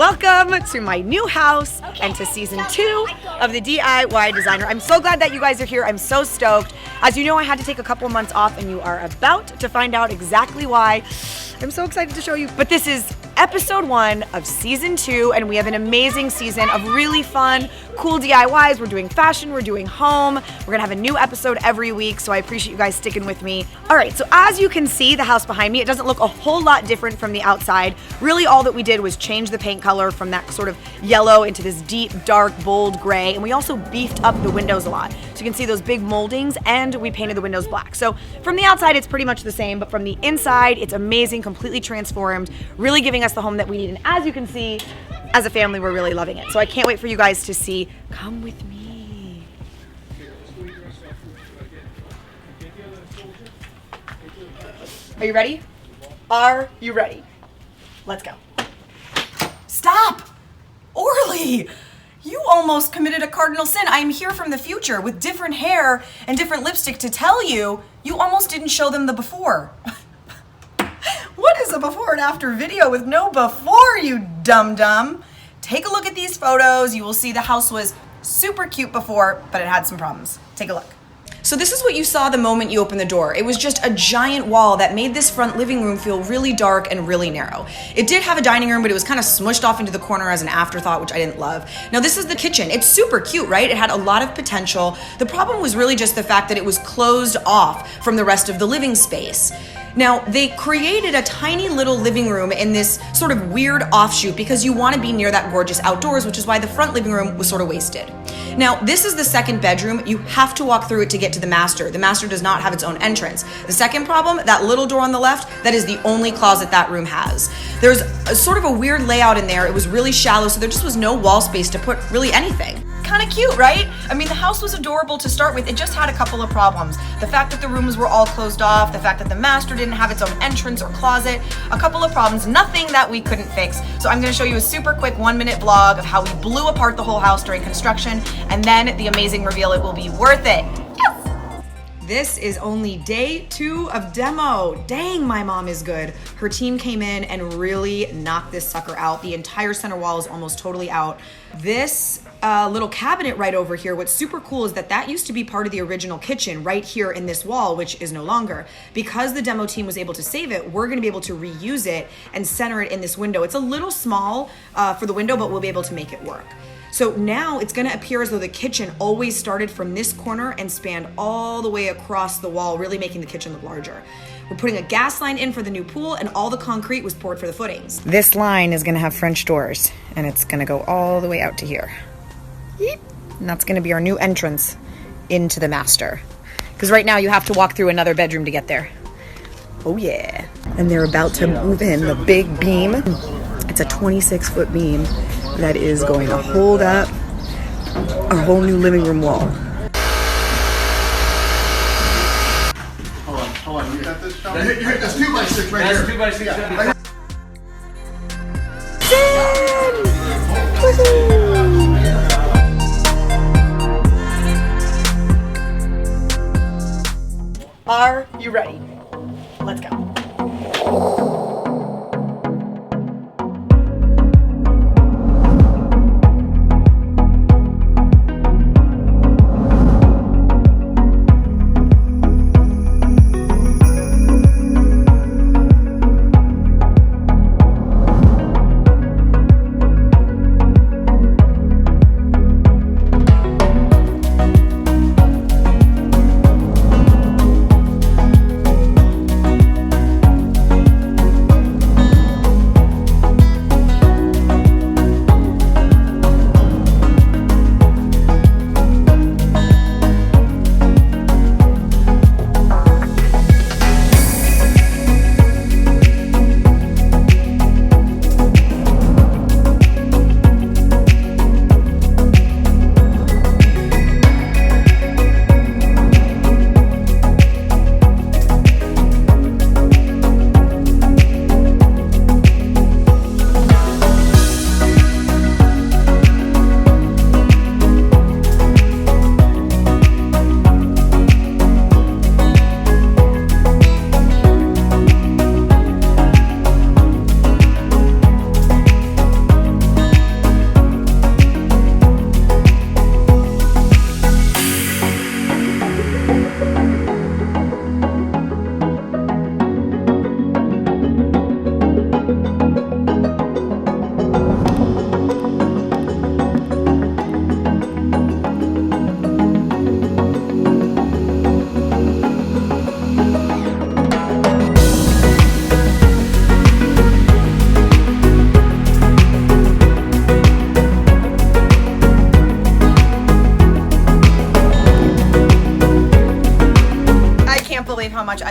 welcome to my new house and to season 2 of the DIY Designer. I'm so glad that you guys are here. I'm so stoked. As you know, I had to take a couple months off and you are about to find out exactly why. I'm so excited to show you. But this is episode 1 of season 2 and we have an amazing season of really fun, cool DIYs. We're doing fashion, we're doing home. We're gonna have a new episode every week, so I appreciate you guys sticking with me. All right, so as you can see, the house behind me, it doesn't look a whole lot different from the outside. Really all that we did was change the paint color from that sort of yellow into this deep, dark, bold gray, and we also beefed up the windows a lot. So you can see those big moldings, and we painted the windows black. So from the outside, it's pretty much the same, but from the inside, it's amazing, completely transformed, really giving us the home that we need. And as you can see, as a family, we're really loving it. So I can't wait for you guys to see. Come with me. Are you ready? Are you ready? Let's go. Stop! Orly! You almost committed a cardinal sin. I'm here from the future with different hair and different lipstick to tell you, you almost didn't show them the before. What is a before and after video with no before, you dum-dum? Take a look at these photos. You will see the house was super cute before, but it had some problems. Take a look. So this is what you saw the moment you opened the door. It was just a giant wall that made this front living room feel really dark and really narrow. It did have a dining room, but it was kind of smushed off into the corner as an afterthought, which I didn't love. Now this is the kitchen. It's super cute, right? It had a lot of potential. The problem was really just the fact that it was closed off from the rest of the living space. Now, they created a tiny little living room in this sort of weird offshoot because you want to be near that gorgeous outdoors, which is why the front living room was sort of wasted. Now, this is the second bedroom. You have to walk through it to get to the master. The master does not have its own entrance. The second problem, that little door on the left, that is the only closet that room has. There's a sort of a weird layout in there. It was really shallow, so there just was no wall space to put really anything. Kind of cute, right? I mean, the house was adorable to start with. It just had a couple of problems. The fact that the rooms were all closed off, the fact that the master didn't have its own entrance or closet, a couple of problems, nothing that we couldn't fix. So I'm gonna show you a super quick 1-minute vlog of how we blew apart the whole house during construction, and then the amazing reveal. It will be worth it. Yes! This is only day 2 of demo. Dang, my mom is good. Her team came in and really knocked this sucker out. The entire center wall is almost totally out. This little cabinet right over here, what's super cool is that used to be part of the original kitchen right here in this wall, which is no longer. Because the demo team was able to save it, we're gonna be able to reuse it and center it in this window. It's a little small for the window, but we'll be able to make it work. So now it's gonna appear as though the kitchen always started from this corner and spanned all the way across the wall, really making the kitchen look larger. We're putting a gas line in for the new pool, and all the concrete was poured for the footings. This line is gonna have French doors, and it's gonna go all the way out to here. Yeep. And that's gonna be our new entrance into the master. Because right now you have to walk through another bedroom to get there. Oh yeah. And they're about to move in the big beam. It's a 26-foot beam that is going to hold up our whole new living room wall. Hold on, you got this, Sean? That's 2x6 right here. That's 2x6. Yeah. Are you ready? Let's go.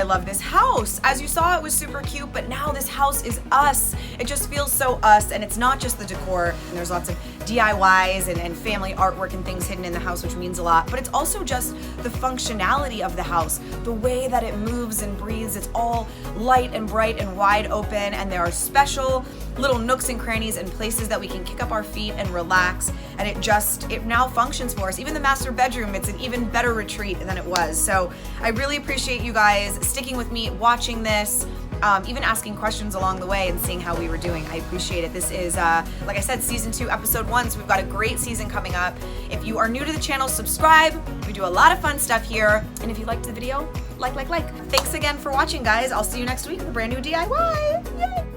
love this house. As you saw, it was super cute, but now this house is us. It just feels so us, and it's not just the decor. And there's lots of DIYs and family artwork and things hidden in the house, which means a lot, but it's also just the functionality of the house, the way that it moves and breathes. It's all light and bright and wide open, and there are special little nooks and crannies and places that we can kick up our feet and relax, and it now functions for us. Even the master bedroom, it's an even better retreat than it was. So I really appreciate you guys sticking with me, watching this, even asking questions along the way and seeing how we were doing. I appreciate it. This is, like I said, season 2, episode 1, so we've got a great season coming up. If you are new to the channel, subscribe. We do a lot of fun stuff here, and if you liked the video, like. Thanks again for watching, guys. I'll see you next week with a brand new DIY. Yay!